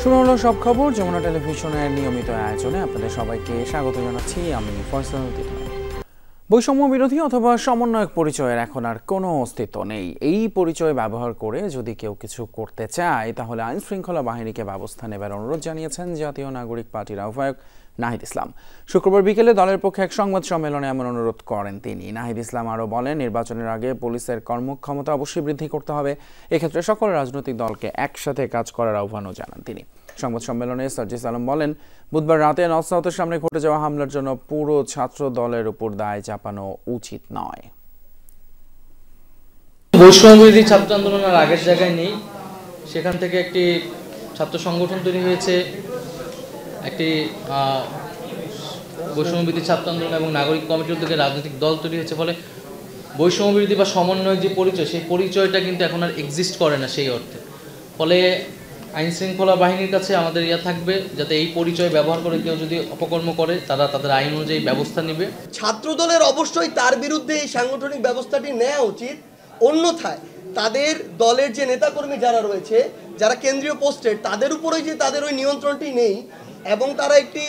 শুরু হলো সব খবর যমুনা টেলিভিশনের নিয়মিত আয়োজনে আপনাদের সবাইকে স্বাগত জানাচ্ছি। আমি ফয়সাল উদ্দিন। বৈষম্য বিরোধী অথবা সমন্বয়ক পরিচয়ের এখন আর কোনো অস্তিত্ব নেই। এই পরিচয় ব্যবহার করে যদি কেউ কিছু করতে চায় তাহলে আইন শৃঙ্খলা বাহিনীকে ব্যবস্থা নেবার অনুরোধ জানিয়েছেন জাতীয় নাগরিক পার্টির আহ্বায়ক নাহিদ ইসলাম। শুক্রবার বিকেলে দলের পক্ষে এক সংবাদ সম্মেলনে এমন অনুরোধ করেন তিনি। নাহিদ ইসলাম আরও বলেন, নির্বাচনের আগে পুলিশের কর্মক্ষমতা অবশ্যই বৃদ্ধি করতে হবে। এক্ষেত্রে সকল রাজনৈতিক দলকে একসাথে কাজ করার আহ্বানও জানান তিনি। সংবাদ সম্মেলনে সার্জিস আলম বলেন, বুধবার রাতে নর্থ সাউথের সামনে ঘটে যাওয়া হামলার জন্য পুরো ছাত্র দলের উপর দায় চাপানো উচিত নয়। বৈষম্যবিরোধী ছাত্র আন্দোলনের আগের জায়গায় নেই, সেখান থেকে একটি ছাত্র সংগঠন তৈরি হয়েছে, একটি বৈষম্যবিরোধী ছাত্র আন্দোলন এবং নাগরিক কমিটির উদ্যোগে রাজনৈতিক দল তৈরি হয়েছে। ফলে বৈষম্যবিরোধী বা সমন্বয়ক যে পরিচয়, সেই পরিচয়টা কিন্তু এখন আর এক্সিস্ট করে না সেই অর্থে। ফলে আইন শৃঙ্খলা বাহিনীর কাছে আমাদের থাকবে, যাতে এই পরিচয় ব্যবহার করে কেউ যদি অপকর্ম করে তারা তাদের আইন অনুযায়ী ব্যবস্থা নেবে। ছাত্র দলের অবশ্যই তার বিরুদ্ধে এই সাংগঠনিক ব্যবস্থাটি নেওয়া উচিত। অন্যথায় তাদের দলের যে নেতাকর্মী যারা রয়েছে, যারা কেন্দ্রীয় পোস্টের, তাদের উপরেই যে তাদের ওই নিয়ন্ত্রণটি নেই এবং তারা একটি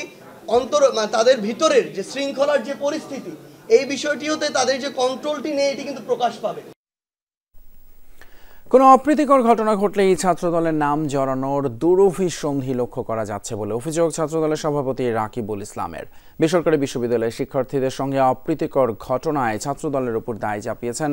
তাদের ভিতরের যে শৃঙ্খলার যে পরিস্থিতি, এই বিষয়টি হতে তাদের যে কন্ট্রোলটি নেই, এটি কিন্তু প্রকাশ পাবে। কোনো অপ্রীতিকর ঘটনা ঘটলেই ছাত্রদলের নাম জড়ানোর দুরভিসন্ধি লক্ষ্য করা যাচ্ছে বলে অভিযোগ ছাত্রদলের সভাপতি রাকিবুল ইসলামের। বেসরকারি বিশ্ববিদ্যালয়ের শিক্ষার্থীদের সঙ্গে অপ্রীতিকর ঘটনায় ছাত্রদলের উপর দায় চাপিয়েছেন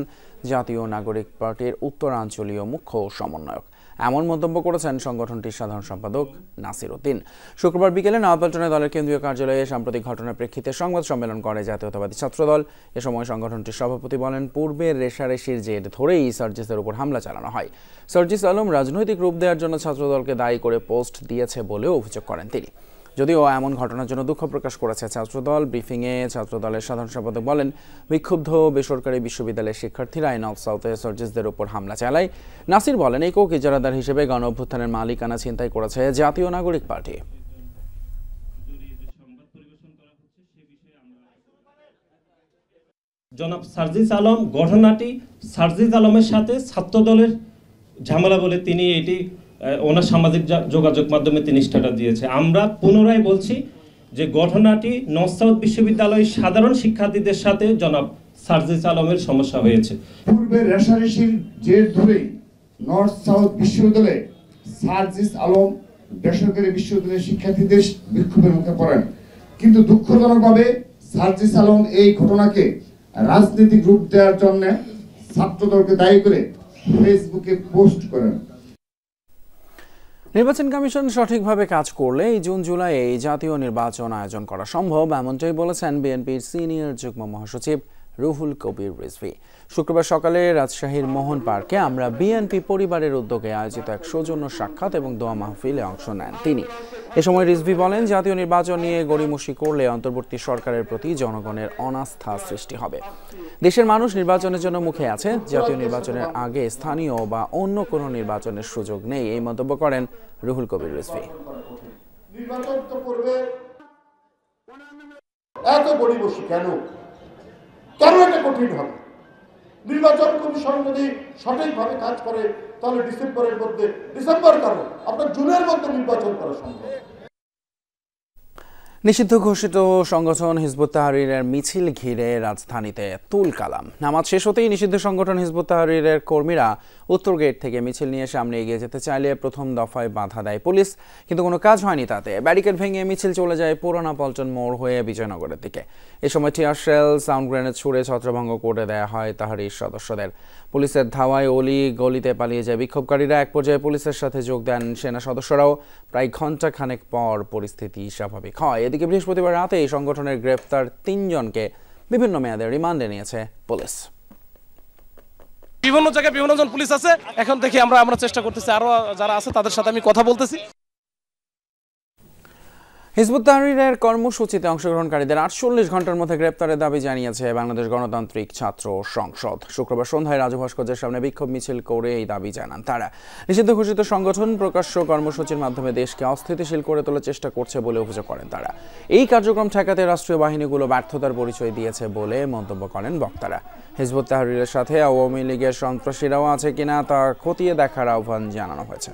জাতীয় নাগরিক পার্টির উত্তরাঞ্চলীয় মুখ্য সমন্বয়ক। এমন মন্তব্য করেছেন সংগঠনটির সাধারণ সম্পাদক নাসির উদ্দিন। শুক্রবার বিকেলে নয়াপল্টনে দলের কেন্দ্রীয় কার্যালয়ে সাম্প্রতিক ঘটনার প্রেক্ষিতে সংবাদ সম্মেলন করে জাতীয়তাবাদী ছাত্রদল। এ সময় সংগঠনটির সভাপতি বলেন, পূর্বের রেশারেশির জের ধরেই সার্জিসের উপর হামলা চালানো হয়। সার্জিস আলম রাজনৈতিক রূপ দেওয়ার জন্য ছাত্রদলকে দায়ী করে পোস্ট দিয়েছে বলেও অভিযোগ করেন তিনি। যদিও এমন ঘটনার জন্য দুঃখ প্রকাশ করেছে ছাত্রদল। ব্রিফিংয়ে ছাত্রদলের সাধারণ সম্পাদক বলেন, বিক্ষুব্ধ বেসরকারি বিশ্ববিদ্যালয়ের শিক্ষার্থীরা নর্থ সাউথে সার্জিসদের উপর হামলা চালায়। নাসির বলেন, এই কোক ইজারাদার হিসেবে গণ অভ্যুত্থানের মালিকানা ছিনতাই করেছে জাতীয় নাগরিক পার্টি। জনাব সার্জিস আলম, ঘটনাটি সার্জিস আলমের সাথে ছাত্রদলের ঝামেলা বলে তিনি এটি ওনার সামাজিক যোগাযোগ মাধ্যমে তিনি স্ট্যাটাস দিয়েছে। আমরা পুনরায় বলছি যে ঘটনাটি নর্থ সাউথ বিশ্ববিদ্যালয়ের সাধারণ শিক্ষার্থীদের সাথে জনাব সার্জিস আলমের সমস্যা হয়েছে। পূর্বের রেশারেশির জের ধরেই নর্থ সাউথ বিশ্ববিদ্যালয়ে সার্জিস আলম বেসরকারি বিশ্ববিদ্যালয়ের শিক্ষার্থীদের বিক্ষোভের মুখে পড়েন। কিন্তু দুঃখজনকভাবে সার্জিস আলম এই ঘটনাকে রাজনৈতিক রূপ দেওয়ার জন্য ছাত্রদলকে দায়ী করে ফেসবুকে পোস্ট করেন। নির্বাচন কমিশন সঠিকভাবে কাজ করলে এই জুন জুলাইয়ে জাতীয় নির্বাচন আয়োজন করা সম্ভব, এমনটাই বলেছেন বিএনপির সিনিয়র যুগ্ম মহাসচিব রুহুল কবির রিজভী। শুক্রবার সকালে রাজশাহীর মোহন পার্কে আমরা বিএনপি পরিবারের উদ্যোগে আয়োজিত এক সৌজন্য সাক্ষাৎ এবং দোয়া মাহফিলে অংশ নেন তিনি। এ সময় রিজভী বলেন, জাতীয় নির্বাচন নিয়ে গড়িমসি করলে অন্তর্বর্তী সরকারের প্রতি জনগণের অনাস্থা সৃষ্টি হবে। দেশের মানুষ নির্বাচনের জন্য মুখে আছে। জাতীয় নির্বাচনের আগে স্থানীয় বা অন্য কোনো নির্বাচনের সুযোগ নেই, এই মন্তব্য করেন রুহুল কবির রিজভী। নির্বাচন তো করবে, এত গড়িমসি কেন? কেন এটা কঠিন হবে? নির্বাচন কমিশন যদি সঠিকভাবে কাজ করে তাহলে ডিসেম্বর কেন, আপনার জুনের মধ্যে নির্বাচন করা সম্ভব। নিষিদ্ধ ঘোষিত সংগঠন হিজবুত তাহরীরের মিছিল ঘিরে রাজধানীতে তুলকালাম। নামাজ শেষ হতেই নিষিদ্ধ সংগঠন হিজবুত তাহরীরের কর্মীরা উত্তর গেট থেকে মিছিল নিয়ে সামনে এগিয়ে যেতে চাইলে প্রথম দফায় বাধা দেয় পুলিশ, কিন্তু কোনো কাজ হয়নি তাতে। ব্যারিকেড ভেঙে মিছিল চলে যায় পুরানা পল্টন মোড় হয়ে বিজয়নগরের দিকে। এ সময় টিয়ার শেল, সাউন্ড গ্রেনেড ছুড়ে ছত্রভঙ্গ করে দেয়া হয় তাহরীর সদস্যদের। পুলিশের ধাওয়ায় অলি গলিতে পালিয়ে যায় বিক্ষোভকারীরা। এক পর্যায়ে পুলিশের সাথে যোগ দেন সেনা সদস্যরাও। প্রায় ঘণ্টা খানেক পর পরিস্থিতি স্বাভাবিক হয়। এদিকে বৃহস্পতিবার রাতে এই সংগঠনের গ্রেপ্তার ৩ জনকে বিভিন্ন মেয়াদে রিমান্ডে নিয়েছে পুলিশ। বিভিন্ন জায়গায় বিভিন্ন জন পুলিশ আছে, এখন থেকে আমরা চেষ্টা করতেছি আরো যারা আছে তাদের সাথে আমি কথা বলতেছি। হিজবুত তাহরীরের কর্মসূচিতে অংশগ্রহণকারীদের 48 ঘন্টার মধ্যে গ্রেপ্তারের দাবি জানিয়েছে বাংলাদেশ গণতান্ত্রিক ছাত্র সংসদ। শুক্রবার সন্ধ্যায় রাজু ভাস্কর্যের সামনে বিক্ষোভ মিছিল করে এই দাবি জানান তারা। নিষিদ্ধ ঘোষিত সংগঠন প্রকাশ্য কর্মসূচির মাধ্যমে দেশকে অস্থিতিশীল করে তোলার চেষ্টা করছে বলে অভিযোগ করেন তারা। এই কার্যক্রম ঠেকাতে রাষ্ট্রীয় বাহিনীগুলো ব্যর্থতার পরিচয় দিয়েছে বলে মন্তব্য করেন বক্তারা। হিজবুত তাহরীরের সাথে আওয়ামী লীগের সন্ত্রাসীরাও আছে কিনা তা খতিয়ে দেখার আহ্বান জানানো হয়েছে।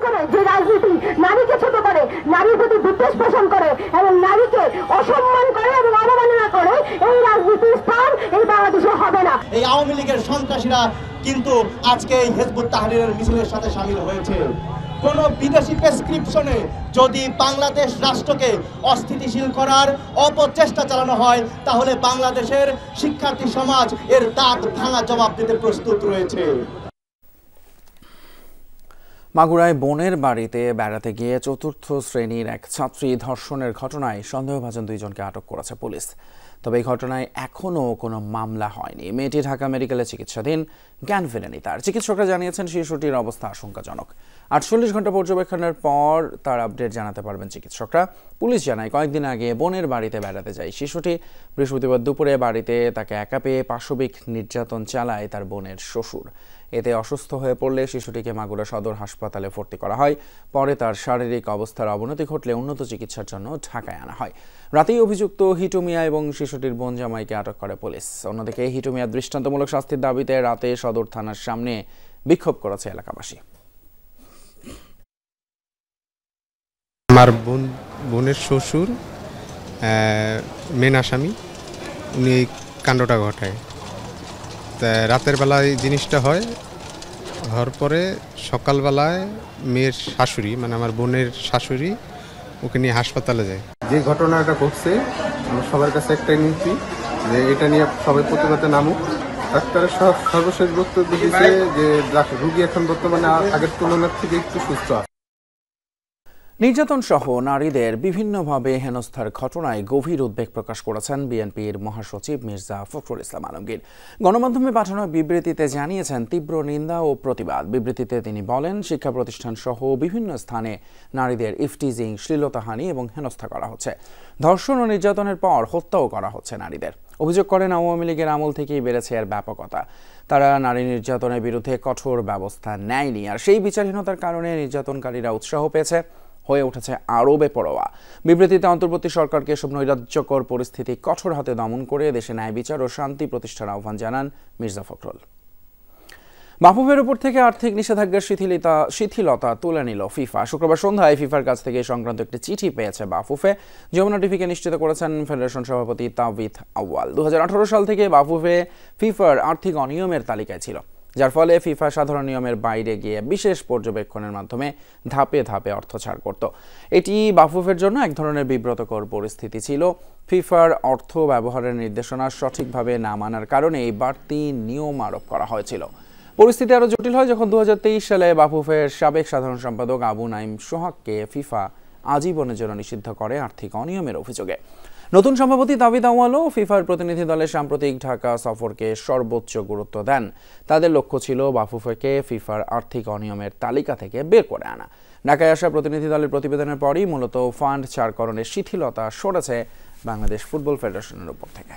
করে যে রাজনীতি নারীকে ছোট করে, নারীর প্রতি বিদ্বেষ পোষণ করে এবং নারীকে অসম্মান করে এবং অবমাননা করে, এই রাজনীতির স্থান এই বাংলাদেশে হবে না। এই আওয়ামী লীগের সন্ত্রাসীরা কিন্তু আজকে এই হিজবুত তাহরীরের মিছিলের সাথে শামিল হয়েছে। কোন বিদেশি প্রেসক্রিপশনে যদি বাংলাদেশ রাষ্ট্রকে অস্থিতিশীল করার অপচেষ্টা চালানো হয়, তাহলে বাংলাদেশের শিক্ষার্থী সমাজ এর দাঁত ভাঙা জবাব দিতে প্রস্তুত রয়েছে। মাগুরায় বোনের বাড়িতে বেড়াতে গিয়ে চতুর্থ শ্রেণীর এক ছাত্রী ধর্ষণের ঘটনায় সন্দেহভাজন 2 জনকে আটক করেছে পুলিশ। তবে এই ঘটনায় এখনও কোনো মামলা হয়নি। মেয়েটি ঢাকা মেডিকেলে চিকিৎসাধীন, জ্ঞান ফেরেনি তার। চিকিৎসকরা জানিয়েছেন শিশুটির অবস্থা আশঙ্কাজনক। 48 ঘন্টা পর্যবেক্ষণের পর তার আপডেট জানাতে পারবেন চিকিৎসকরা। পুলিশ জানায়, কয়েকদিন আগে বোনের বাড়িতে বেড়াতে যায় শিশুটি। বৃহস্পতিবার দুপুরে বাড়িতে তাকে একা পেয়ে পাশবিক নির্যাতন চালায় তার বোনের শ্বশুর। এতে অসুস্থ হয়ে পড়লে শিশুটিকে মাগুরা সদর হাসপাতালে ভর্তি করা হয়। পরে তার শারীরিক অবস্থার অবনতি ঘটলে উন্নত চিকিৎসার জন্য ঢাকায় আনা হয়। রাতেই অভিযুক্ত হিটু মিয়া এবং শিশুটির বোন জামাইকে আটক করে পুলিশ। অন্যদিকে হিটু মিয়ার দৃষ্টান্তমূলক শাস্তির দাবিতে রাতে সদর থানার সামনে বিক্ষোভ করেছে এলাকাবাসী। আমার বোনের শ্বশুর মেন আসামি, উনি এই কাণ্ডটা ঘটায়। তা রাতের বেলায় জিনিসটা হওয়ার পরে সকালবেলায় মেয়ের শাশুড়ি, মানে আমার বোনের শাশুড়ি, ওকে নিয়ে হাসপাতালে যায়। যে ঘটনাটা ঘটছে আমার সবার কাছে একটাই নিচ্ছি যে এটা নিয়ে সবাই প্রতিবাদে নামুক। ডাক্তারের সর্বশেষ বক্তব্য দিয়েছে যে রোগী এখন বর্তমানে আগের তুলনার থেকে একটু সুস্থ আছে। নির্যাতন সহ নারীদের বিভিন্নভাবে হেনস্থার ঘটনায় গভীর উদ্বেগ প্রকাশ করেছেন বিএনপির মহাসচিব মির্জা ফখরুল ইসলাম আলমগীর। গণমাধ্যমে পাঠানো বিবৃতিতে জানিয়েছেন তীব্র নিন্দা ও প্রতিবাদ। বিবৃতিতে তিনি বলেন, শিক্ষা প্রতিষ্ঠান সহ বিভিন্ন স্থানে নারীদের ইফটিজিং, শ্লীলতাহানি এবং হেনস্থা করা হচ্ছে। ধর্ষণ ও নির্যাতনের পর হত্যাও করা হচ্ছে নারীদের। অভিযোগ করেন, আওয়ামী লীগের আমল থেকেই বেড়েছে এর ব্যাপকতা। তারা নারী নির্যাতনের বিরুদ্ধে কঠোর ব্যবস্থা নেয়নি, আর সেই বিচারহীনতার কারণে নির্যাতনকারীরা উৎসাহ পেয়েছে, হয়ে উঠেছে আরও বেপরোয়া। বিবৃতিতে অন্তর্বর্তী সরকারকে এসব নৈরাজ্যকর পরিস্থিতি কঠোর হাতে দমন করে দেশে ন্যায় বিচার ও শান্তি প্রতিষ্ঠার আহ্বান জানান মির্জা ফখরুল। বাফুফের উপর থেকে আর্থিক নিষেধাজ্ঞার শিথিলতা তুলে নিল ফিফা। শুক্রবার সন্ধ্যায় ফিফার কাছ থেকে সংক্রান্ত একটি চিঠি পেয়েছে বাফুফে। যমুনা টিভিকে নিশ্চিত করেছেন ফেডারেশন সভাপতি তাওবিথ আউয়াল। 2018 সাল থেকে বাফুফে ফিফার আর্থিক অনিয়মের তালিকায় ছিল, যার ফলে ফিফা সাধারণ নিয়মের বাইরে গিয়ে বিশেষ পর্যবেক্ষণের মাধ্যমে ধাপে ধাপে অর্থ ছাড় করত। এটি বাফুফের জন্য এক ধরনের বিব্রতকর পরিস্থিতি ছিল। ফিফার অর্থ ব্যবহারের নির্দেশনা সঠিকভাবে না মানার কারণে এই বাড়তি নিয়ম আরোপ করা হয়েছিল। পরিস্থিতি আরও জটিল হয় যখন 2023 সালে বাফুফের সাবেক সাধারণ সম্পাদক আবু নাইম সোহাগকে ফিফা আজীবনের জন্য নিষিদ্ধ করে আর্থিক অনিয়মের অভিযোগে। নতুন সভাপতি তাওবিথ আউয়ালও ফিফার প্রতিনিধি দলের সাম্প্রতিক ঢাকা সফরকে সর্বোচ্চ গুরুত্ব দেন। তাদের লক্ষ্য ছিল বাফুফেকে ফিফার আর্থিক অনিয়মের তালিকা থেকে বের করে আনা। ঢাকায় আসা প্রতিনিধি দলের প্রতিবেদনের পরই মূলত ফান্ড ছাড়করণের শিথিলতা সরেছে বাংলাদেশ ফুটবল ফেডারেশনের উপর থেকে।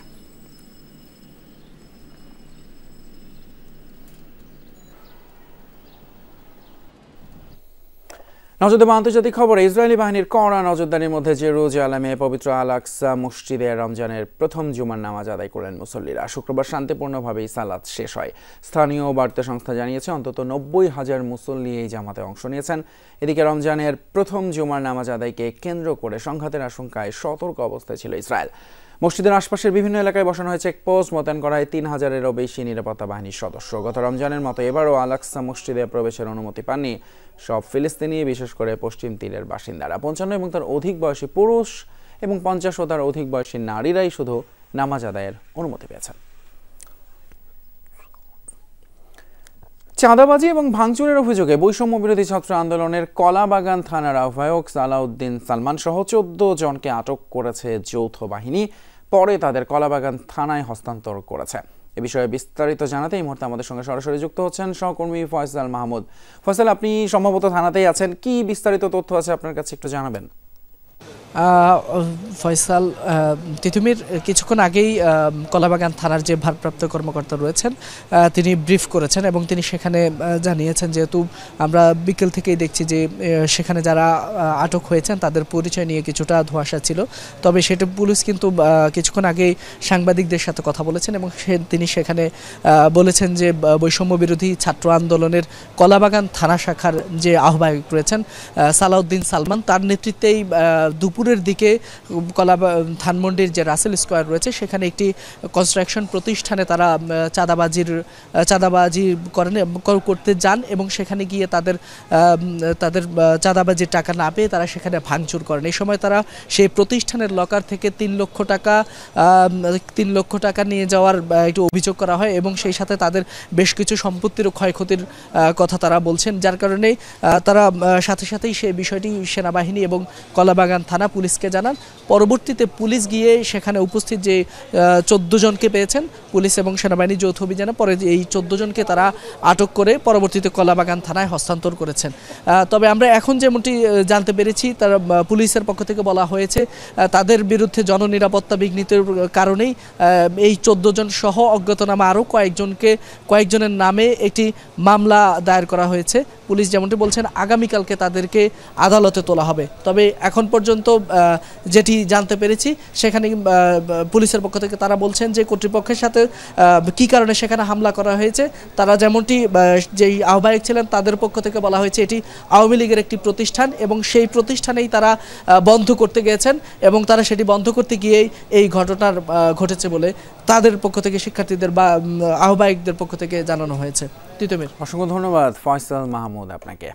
নজরদেব আন্তর্জাতিক খবর। ইসরায়েলি বাহিনীর কড়া নজরদারির মধ্যে জেরুজালেমে পবিত্র আল আকসা মসজিদে রমজানের প্রথম জুমার নামাজ আদায় করলেন মুসল্লিরা। শুক্রবার শান্তিপূর্ণভাবেই সালাত শেষ হয়। স্থানীয় বার্তা সংস্থা জানিয়েছে অন্তত 90,000 মুসল্লি এই জামাতে অংশ নিয়েছেন। এদিকে রমজানের প্রথম জুমার নামাজ আদায়কে কেন্দ্র করে সংঘাতের আশঙ্কায় সতর্ক অবস্থায় ছিল ইসরায়েল। মসজিদের আশপাশের বিভিন্ন এলাকায় বসানো হয়েছে চেকপোস্ট, মোতায়েন করা হয় 3000-এরও বেশি নিরাপত্তা বাহিনীর সদস্য। গত রমজানের মতো এবারও আল আকসা মসজিদে প্রবেশের অনুমতি পাননি সব ফিলিস্তিনি, বিশেষ করে পশ্চিম তীরের বাসিন্দারা। 55 এবং তার অধিক বয়সী পুরুষ এবং 50 ও তার অধিক বয়সী নারীরাই শুধু নামাজ আদায়ের অনুমতি পেয়েছেন। চাঁদাবাজি এবং ভাঙচুরের অভিযোগে বৈষম্য বিরোধী ছাত্র আন্দোলনের কলাবাগান থানার আহ্বায়ক সালাউদ্দিন সালমান সহ 14 জনকে আটক করেছে যৌথ বাহিনী। পরে তাদের কলাবাগান থানায় হস্তান্তর করেছে। এ বিষয়ে বিস্তারিত জানাতে এই মুহূর্তে আমাদের সঙ্গে সরাসরি যুক্ত হচ্ছেন সহকর্মী ফয়সাল মাহমুদ। ফয়সাল, আপনি সম্ভবত থানাতেই আছেন, কি বিস্তারিত তথ্য আছে আপনার কাছে একটু জানাবেন? ফয়সাল, তিতুমির কিছুক্ষণ আগেই কলাবাগান থানার যে ভারপ্রাপ্ত কর্মকর্তা রয়েছেন তিনি ব্রিফ করেছেন এবং তিনি সেখানে জানিয়েছেন, যেহেতু আমরা বিকেল থেকেই দেখছি যে সেখানে যারা আটক হয়েছেন তাদের পরিচয় নিয়ে কিছুটা ধোঁয়াশা ছিল, তবে সেটা পুলিশ কিন্তু কিছুক্ষণ আগেই সাংবাদিকদের সাথে কথা বলেছেন এবং তিনি সেখানে বলেছেন যে বৈষম্য বিরোধী ছাত্র আন্দোলনের কলাবাগান থানা শাখার যে আহ্বায়ক রয়েছেন সালাউদ্দিন সালমান, তার নেতৃত্বেই দুপুরের দিকে ধানমন্ডির যে রাসেল স্কোয়ার রয়েছে সেখানে একটি কনস্ট্রাকশন প্রতিষ্ঠানে তারা চাঁদাবাজি করতে যান এবং সেখানে গিয়ে তাদের চাঁদাবাজির টাকা না পেয়ে তারা সেখানে ভাঙচুর করেন। এই সময় তারা সেই প্রতিষ্ঠানের লকার থেকে 3 লক্ষ টাকা নিয়ে যাওয়ার একটু অভিযোগ করা হয় এবং সেই সাথে তাদের বেশ কিছু সম্পত্তির ক্ষয়ক্ষতির কথা তারা বলছেন, যার কারণে তারা সাথে সাথেই সেই বিষয়টি সেনাবাহিনী এবং কলাবাগান থানা পুলিশকে জানান। পরবর্তীতে পুলিশ গিয়ে সেখানে উপস্থিত যে 14 জনকে পেয়েছেন পুলিশ এবং সেনাবাহিনী যৌথ অভিযানে, পরে এই 14 জনকে তারা আটক করে পরবর্তীতে কলাবাগান থানায় হস্তান্তর করেছেন। তবে আমরা এখন যেমনটি জানতে পেরেছি, তারা পুলিশের পক্ষ থেকে বলা হয়েছে তাদের বিরুদ্ধে জননিরাপত্তা বিঘ্নিতের কারণেই এই 14 জন সহ অজ্ঞাতনামা আরও কয়েকজনের নামে একটি মামলা দায়ের করা হয়েছে। পুলিশ যেমনটি বলছেন আগামীকালকে তাদেরকে আদালতে তোলা হবে। তবে এখন পর্যন্ত যেটি জানতে পেরেছি সেখানে পুলিশের পক্ষ থেকে তারা বলছেন যে কর্তৃপক্ষের সাথে কী কারণে সেখানে হামলা করা হয়েছে, তারা যেমনটি যেই আহ্বায়ক ছিলেন তাদের পক্ষ থেকে বলা হয়েছে এটি আওয়ামী লীগের একটি প্রতিষ্ঠান এবং সেই প্রতিষ্ঠানেই তারা বন্ধ করতে গিয়েছেন এবং তারা সেটি বন্ধ করতে গিয়েই এই ঘটনার ঘটেছে বলে তাদের পক্ষ থেকে শিক্ষার্থীদের বা আহ্বায়কদের পক্ষ থেকে জানানো হয়েছে। তিতুমির, অসংখ্য ধন্যবাদ ফয়সাল মাহমুদ আপনাকে।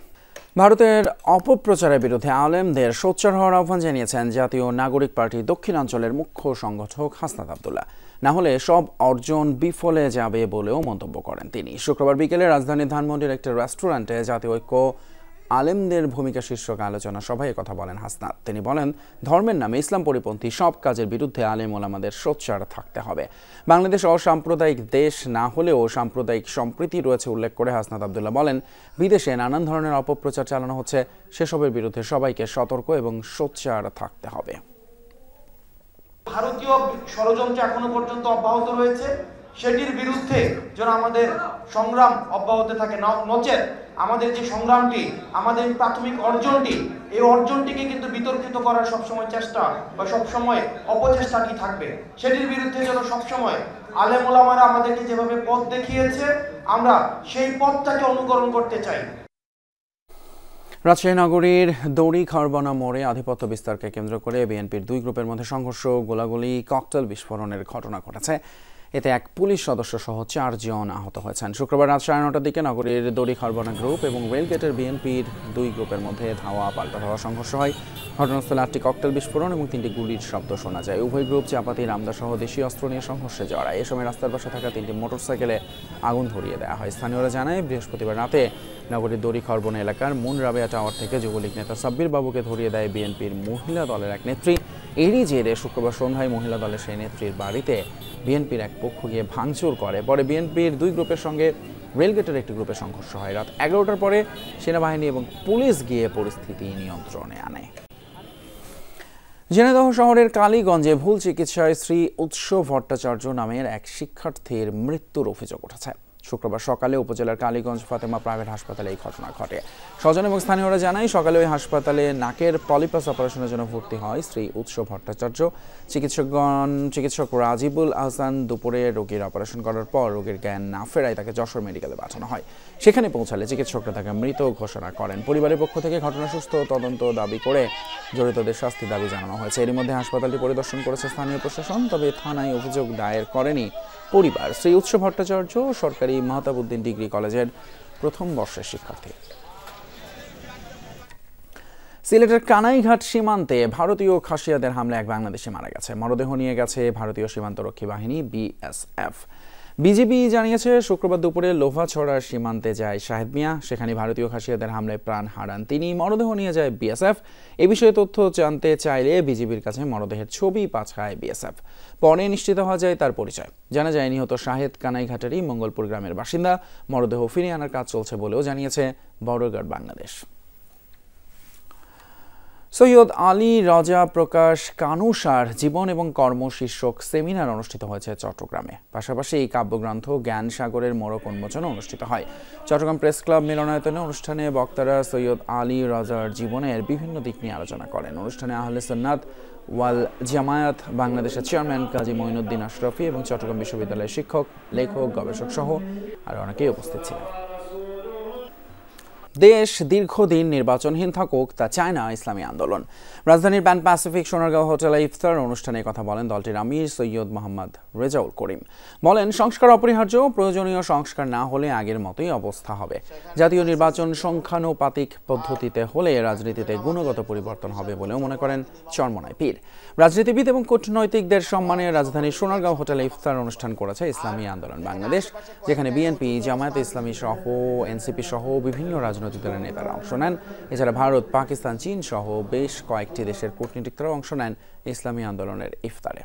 ভারতের অপপ্রচারের বিরুদ্ধে আলেমদের সোচ্চার হওয়ার আহ্বান জানিয়েছেন জাতীয় নাগরিক পার্টি দক্ষিণাঞ্চলের মুখ্য সংগঠক হাসনাত আব্দুল্লাহ। না হলে সব অর্জন বিফলে যাবে বলেও মন্তব্য করেন তিনি। শুক্রবার বিকেলে রাজধানীর ধানমন্ডির একটি রেস্টুরেন্টে জাতীয় ঐক্য আলেমদের ভূমিকা শীর্ষক আলোচনা সভায় কথা বলেন হাসনাত। তিনি বলেন, ধর্মের নামে ইসলাম পরিপন্থী সব কাজের বিরুদ্ধে আলেম ওলামাদের সোচ্চার থাকতে হবে। বাংলাদেশ অসাম্প্রদায়িক দেশ না হলেও সাম্প্রদায়িক সম্প্রীতি রয়েছে উল্লেখ করে হাসনাত আব্দুল্লাহ বলেন, বিদেশে নানান ধরনের অপপ্রচার চালানো হচ্ছে, সেসবের বিরুদ্ধে সবাইকে সতর্ক এবং সোচ্চার থাকতে হবে। ভারতীয় ষড়যন্ত্র এখনো পর্যন্ত অব্যাহত রয়েছে, সেটির বিরুদ্ধে যেন আমাদের সংগ্রাম অব্যাহত থাকে, নচেত আমাদের যে সংগ্রামটি, আমাদের প্রাথমিক অর্জনটি, এই অর্জনটিকে কিন্তু বিতর্কিত করার সবসময় চেষ্টা বা সবসময় অপচেষ্টাটি থাকবে। সেটির বিরুদ্ধে যেন সবসময় আলেম ওলামারা আমাদেরকে যেভাবে পথ দেখিয়েছে আমরা সেই পথটাকে অনুকরণ করতে চাই। রাজশাহী নগরীর দড়ি খারবানা মোড়ে আধিপত্য বিস্তারকে কেন্দ্র করে বিএনপির 2 গ্রুপের মধ্যে সংঘর্ষ, গোলাগুলি, ককটেল বিস্ফোরণের ঘটনা ঘটেছে। এতে এক পুলিশ সদস্য সহ 4 জন আহত হয়েছেন। শুক্রবার রাত 9:30টার দিকে নগরীর দড়ি খারবানা গ্রুপ এবং রেলগেটের বিএনপির 2 গ্রুপের মধ্যে ধাওয়া পাল্টা ধাওয়া সংঘর্ষ হয়। ঘটনাস্থলে 8টি ককটেল বিস্ফোরণ এবং 3টি গুলির শব্দ শোনা যায়। উভয় গ্রুপ চাপাতি, রামদা সহ দেশীয় অস্ত্র নিয়ে সংঘর্ষে জড়ায়। এ সময় রাস্তার পাশে থাকা 3টি মোটরসাইকেলে আগুন ধরিয়ে দেওয়া হয়। স্থানীয়রা জানায়, বৃহস্পতিবার রাতে নগরীর দড়ি খারবানা এলাকার মুন রাবেয়া টাওয়ার থেকে যুবলীগ নেতা সাব্বির বাবুকে ধরিয়ে দেয় বিএনপির মহিলা দলের এক নেত্রী। এরই জেরে শুক্রবার সন্ধ্যায় মহিলা দলের সেই নেত্রীর বাড়িতে বিএনপির এক পক্ষ গিয়ে ভাঙচুর করে। পরে বিএনপির 2 গ্রুপের সঙ্গে রেলগেটের একটি গ্রুপের সংঘর্ষ হয়। রাত 11টার পরে সেনাবাহিনী এবং পুলিশ গিয়ে পরিস্থিতি নিয়ন্ত্রণে আনে। ঝিনাইদহ শহরের কালীগঞ্জে ভুল চিকিৎসায় শ্রী উৎস ভট্টাচার্য নামের এক শিক্ষার্থীর মৃত্যুর অভিযোগ উঠেছে। শুক্রবার সকালে উপজেলার কালীগঞ্জ ফাতেমা প্রাইভেট হাসপাতালে এই ঘটনা ঘটে। স্বজন এবং স্থানীয়রা জানায়, সকালে ওই হাসপাতালে নাকের পলিপাস অপারেশনের জন্য ভর্তি হয় শ্রী উৎস ভট্টাচার্য। চিকিৎসক রাজিবুল আহসান দুপুরে রোগীর অপারেশন করার পর রোগীর জ্ঞান না ফেরায় তাকে যশোর মেডিকেলে পাঠানো হয়। সেখানে পৌঁছালে চিকিৎসকরা তাকে মৃত ঘোষণা করেন। পরিবারের পক্ষ থেকে ঘটনা সুস্থ তদন্ত দাবি করে জড়িতদের শাস্তি দাবি জানানো হয়েছে। এরই মধ্যে হাসপাতালটি পরিদর্শন করেছে স্থানীয় প্রশাসন, তবে থানায় অভিযোগ দায়ের করেনি পরিবার। শ্রী উৎস ভট্টাচার্য সরকারি মাহতাবউদ্দিন ডিগ্রি কলেজের 1ম বর্ষের শিক্ষার্থী। সিলেটের কানাইঘাট সীমান্তে ভারতীয় খাসিয়াদের হামলায় এক বাংলাদেশি মারা গেছে। মরদেহ নিয়ে গেছে ভারতীয় সীমান্তরক্ষী বাহিনী বিএসএফ। বিজিবি জানিয়েছে, শুক্রবার দুপুরে লোভাছড়ার সীমান্তে যায় শাহেদ মিয়া। সেখানে ভারতীয় খাসিয়াদের হামলায় প্রাণ হারান তিনি। মরদেহ নিয়ে যায় বিএসএফ। এ বিষয়ে তথ্য জানতে চাইলে বিজিবির কাছে মরদেহের ছবি পাঠায় বিএসএফ। পরে নিশ্চিত হওয়া যায় তার পরিচয়। জানা যায়, নিহত শাহেদ কানাইঘাটেরই মঙ্গলপুর গ্রামের বাসিন্দা। মরদেহ ফিরিয়ে আনার কাজ চলছে বলেও জানিয়েছে বর্ডার গার্ড বাংলাদেশ। সৈয়দ আলী রাজা প্রকাশ কানুসার জীবন এবং কর্ম শীর্ষক সেমিনার অনুষ্ঠিত হয়েছে চট্টগ্রামে। পাশাপাশি এই কাব্যগ্রন্থ জ্ঞান সাগরের মোড়ক উন্মোচন অনুষ্ঠিত হয়। চট্টগ্রাম প্রেস ক্লাব মিলনায়তনে অনুষ্ঠানে বক্তারা সৈয়দ আলী রাজার জীবনের বিভিন্ন দিক নিয়ে আলোচনা করেন। অনুষ্ঠানে আহলে সুন্নাত ওয়াল জামায়াত বাংলাদেশের চেয়ারম্যান কাজী মঈনুদ্দিন আশরাফি এবং চট্টগ্রাম বিশ্ববিদ্যালয়ের শিক্ষক, লেখক, গবেষক সহ আরও অনেকেই উপস্থিত ছিলেন। দেশ দীর্ঘদিন নির্বাচনহীন থাকুক তা চায় না ইসলামী আন্দোলন। রাজধানীর প্যান প্যাসিফিক সোনারগাঁও হোটেলে ইফতার অনুষ্ঠানে কথা বলেন দলটির আমির সৈয়দ মোহাম্মদ রেজাউল করিম। বলেন, সংস্কার অপরিহার্য, প্রয়োজনীয় সংস্কার না হলে আগের মতোই অবস্থা হবে। জাতীয় নির্বাচন সংখ্যানুপাতিক পদ্ধতিতে হলে রাজনীতিতে গুণগত পরিবর্তন হবে বলেও মনে করেন চরমনাই পীর। রাজনীতিবিদ এবং কূটনৈতিকদের সম্মানে রাজধানীর সোনারগাঁও হোটেলে ইফতার অনুষ্ঠান করেছে ইসলামী আন্দোলন বাংলাদেশ, যেখানে বিএনপি, জামায়াত ইসলামী সহ এনসিপি সহ বিভিন্ন রাজনৈতিক দলের নেতারা অংশ নেন। এছাড়া ভারত, পাকিস্তান, চীন সহ বেশ কয়েকটি দেশের কূটনীতিকরাও অংশ নেন ইসলামী আন্দোলনের ইফতারে।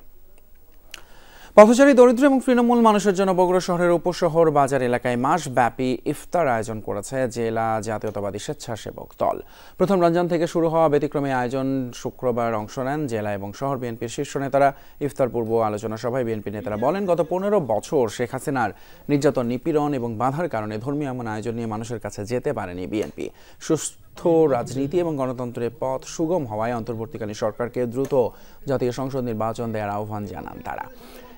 পথচারী, দরিদ্র এবং তৃণমূল মানুষের জন্য বগুড়া শহরের উপশহর বাজার এলাকায় মাসব্যাপী ইফতার আয়োজন করেছে জেলা জাতীয়তাবাদী স্বেচ্ছাসেবক দল। প্রথম রমজান থেকে শুরু হওয়া ব্যতিক্রমী আয়োজন শুক্রবার অংশ নেন জেলা এবং শহর বিএনপির শীর্ষ নেতারা। ইফতার পূর্ব আলোচনা সভায় বিএনপি নেতারা বলেন, গত 15 বছর শেখ হাসিনার নির্যাতন, নিপীড়ন এবং বাধার কারণে ধর্মীয় এমন আয়োজন নিয়ে মানুষের কাছে যেতে পারেনি বিএনপি। সুস্থ রাজনীতি এবং গণতন্ত্রের পথ সুগম হওয়ায় অন্তর্বর্তীকালীন সরকারকে দ্রুত জাতীয় সংসদ নির্বাচন দেওয়ার আহ্বান জানান তারা।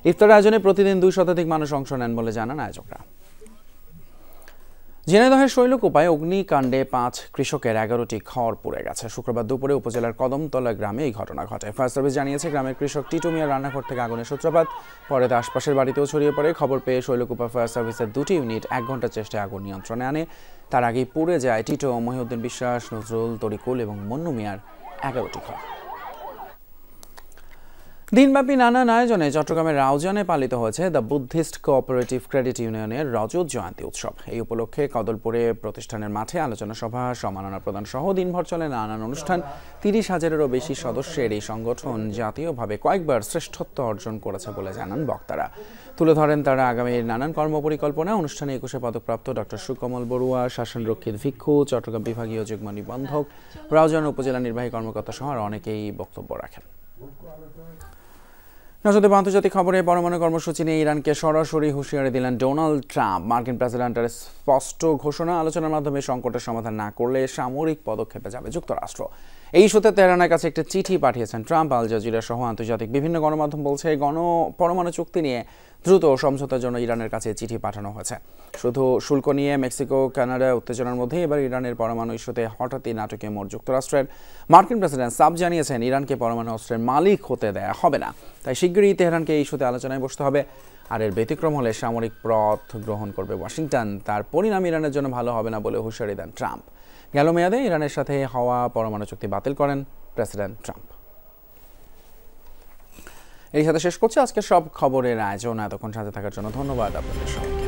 ইফতার আয়োজনে প্রতিদিন 2 শতাধিক মানুষ অংশ নেন বলে জানান আয়োজকরা। ঝিনাইদহের শৈলকুপায় অগ্নিকাণ্ডে 5 কৃষকের 11টি ঘর পুড়ে গেছে। শুক্রবার দুপুরে উপজেলার কদমতলা গ্রামে এই ঘটনা ঘটে। ফায়ার সার্ভিস জানিয়েছে, গ্রামের কৃষক টিটু মিয়ার রান্নাঘর থেকে আগুনের সূত্রপাত। পরে তা আশপাশের বাড়িতেও ছড়িয়ে পড়ে। খবর পেয়ে শৈলকুপা ফায়ার সার্ভিসের 2টি ইউনিট 1 ঘন্টা চেষ্টায় আগুন নিয়ন্ত্রণে আনে। তার আগেই পুড়ে যায় টিটো, মহিউদ্দিন বিশ্বাস, নজরুল, তরিকুল এবং মন্নু মিয়ার 11টি ঘর। দিনব্যাপী নানান আয়োজনে চট্টগ্রামের রাউজানে পালিত হয়েছে দ্য বুদ্ধিস্ট কোঅপারেটিভ ক্রেডিট ইউনিয়নের রজত জয়ন্তী উৎসব। এই উপলক্ষে কদলপুরে প্রতিষ্ঠানের মাঠে আলোচনা সভা, সম্মাননা প্রদান সহ দিনভর চলে নানান অনুষ্ঠান। 30,000-এরও বেশি সদস্যের এই সংগঠন জাতীয়ভাবে কয়েকবার শ্রেষ্ঠত্ব অর্জন করেছে বলে জানান বক্তারা। তুলে ধরেন তারা আগামীর নানান কর্মপরিকল্পনা। অনুষ্ঠানে 21 পদকপ্রাপ্ত ডক্টর সুকমল বড়ুয়া, শাসনরক্ষিত ভিক্ষু, চট্টগ্রাম বিভাগীয় যুগ্ম নিবন্ধক, রাউজান উপজেলা নির্বাহী কর্মকর্তা সহ আর অনেকেই বক্তব্য রাখেন। নজরে আন্তর্জাতিক খবরে, পরমাণু কর্মসূচি নিয়ে ইরানকে সরাসরি হুঁশিয়ারি দিলেন ডোনাল্ড ট্রাম্প। মার্কিন প্রেসিডেন্টের স্পষ্ট ঘোষণা, আলোচনার মাধ্যমে সংকটের সমাধান না করলে সামরিক পদক্ষেপে যাবে যুক্তরাষ্ট্র। এই ইস্যুতে তেহরানের কাছে একটা চিঠি পাঠিয়েছেন ট্রাম্প। আল জাজিরা সহ আন্তর্জাতিক বিভিন্ন গণমাধ্যম বলছে, পরমাণু চুক্তি নিয়ে দ্রুত সমঝোতার জন্য ইরানের কাছে চিঠি পাঠানো হয়েছে। শুধু শুল্ক নিয়ে মেক্সিকো, কানাডা উত্তেজনার মধ্যে এবার ইরানের পরমাণু ইস্যুতে হঠাৎই নাটকীয় মোড় যুক্তরাষ্ট্রের। মার্কিন প্রেসিডেন্ট সাব জানিয়েছেন, ইরানকে পরমাণু অস্ত্রের মালিক হতে দেয়া হবে না। তাই শিগগিরই তেহরানকে এই ইস্যুতে আলোচনায় বসতে হবে। আর এর ব্যতিক্রম হলে সামরিক পথ গ্রহণ করবে ওয়াশিংটন। তার পরিণাম ইরানের জন্য ভালো হবে না বলে হুঁশিয়ারি দেন ট্রাম্প। গেল মেয়াদে ইরানের সাথে হওয়া পরমাণু চুক্তি বাতিল করেন প্রেসিডেন্ট ট্রাম্প। এই সাথে শেষ করছি আজকের সব খবরের আয়োজন। এতক্ষণ সাথে থাকার জন্য ধন্যবাদ আপনাদের সবাইকে।